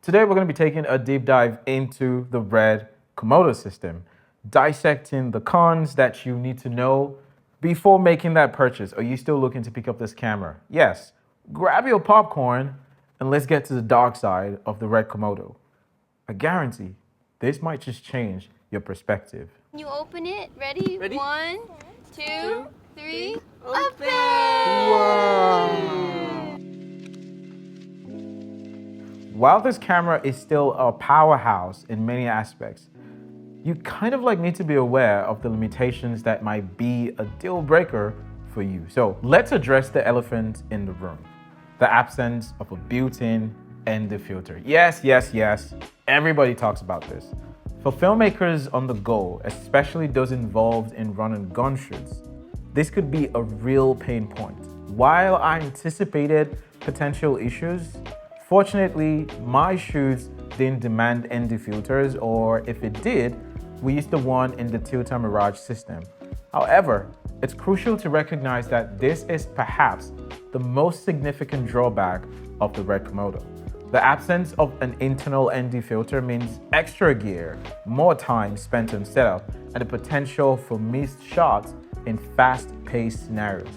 Today we're going to be taking a deep dive into the RED Komodo system, dissecting the cons that you need to know before making that purchase. Are you still looking to pick up this camera? Yes. Grab your popcorn and let's get to the dark side of the RED Komodo. I guarantee this might just change your perspective. You open it. Ready? Ready? 1, 2, 3. Open! Wow. While this camera is still a powerhouse in many aspects, you kind of need to be aware of the limitations that might be a deal breaker for you. So let's address the elephant in the room, the absence of a built-in ND filter. Yes, everybody talks about this. For filmmakers on the go, especially those involved in run and gun shoots, this could be a real pain point. While I anticipated potential issues, fortunately, my shoots didn't demand ND filters, or if it did, we used the one in the Tilta Mirage system. However, it's crucial to recognize that this is perhaps the most significant drawback of the RED Komodo. The absence of an internal ND filter means extra gear, more time spent on setup, and the potential for missed shots in fast-paced scenarios.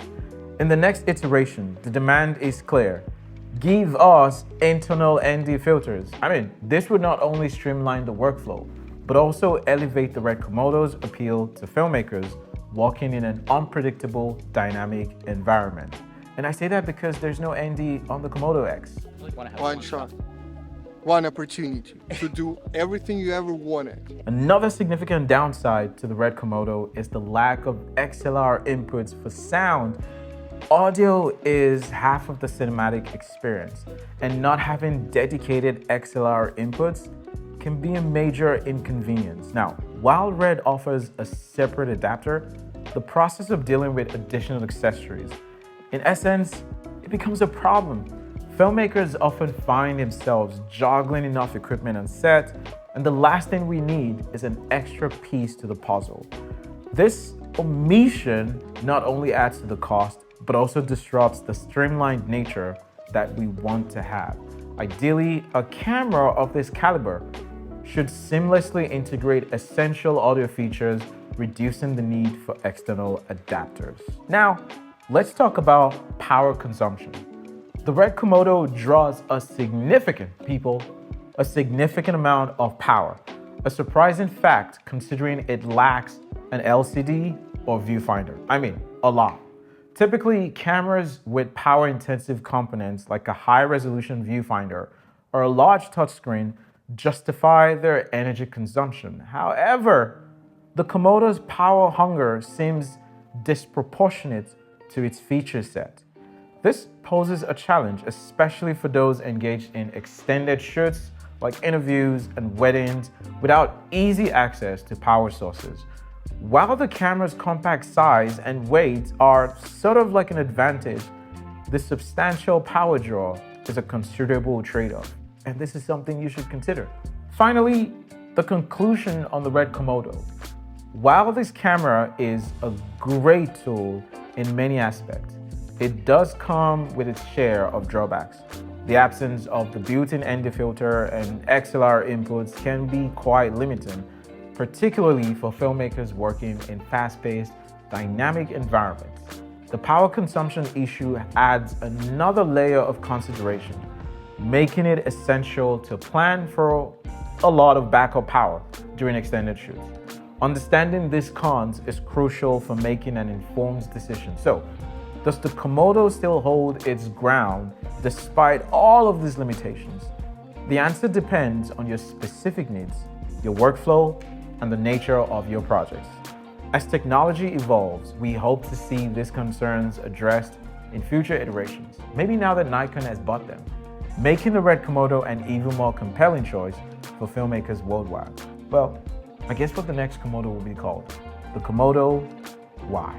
In the next iteration, the demand is clear. Give us internal ND filters. This would not only streamline the workflow, but also elevate the RED Komodo's appeal to filmmakers working in an unpredictable, dynamic environment. And I say that because there's no ND on the Komodo X. One shot, one opportunity to do everything you ever wanted. Another significant downside to the RED Komodo is the lack of XLR inputs for sound. Audio is half of the cinematic experience, and not having dedicated XLR inputs can be a major inconvenience. Now, while RED offers a separate adapter, the process of dealing with additional accessories, in essence, it becomes a problem. Filmmakers often find themselves juggling enough equipment on set, and the last thing we need is an extra piece to the puzzle. This omission not only adds to the cost, but also disrupts the streamlined nature that we want to have. Ideally, a camera of this caliber should seamlessly integrate essential audio features, reducing the need for external adapters. Now, let's talk about power consumption. The RED Komodo draws a significant amount of power. A surprising fact considering it lacks an LCD or viewfinder. A lot. Typically, cameras with power-intensive components like a high-resolution viewfinder or a large touchscreen justify their energy consumption. However, the Komodo's power hunger seems disproportionate to its feature set. This poses a challenge, especially for those engaged in extended shoots like interviews and weddings without easy access to power sources. While the camera's compact size and weight are sort of like an advantage, the substantial power draw is a considerable trade-off, and this is something you should consider. Finally, the conclusion on the RED Komodo. While this camera is a great tool in many aspects, it does come with its share of drawbacks. The absence of the built-in ND filter and XLR inputs can be quite limiting, particularly for filmmakers working in fast-paced, dynamic environments. The power consumption issue adds another layer of consideration, making it essential to plan for a lot of backup power during extended shoots. Understanding these cons is crucial for making an informed decision. So, does the Komodo still hold its ground despite all of these limitations? The answer depends on your specific needs, your workflow, and the nature of your projects. As technology evolves, we hope to see these concerns addressed in future iterations, maybe now that Nikon has bought them, making the RED Komodo an even more compelling choice for filmmakers worldwide. Well, I guess what the next Komodo will be called, the Komodo Y.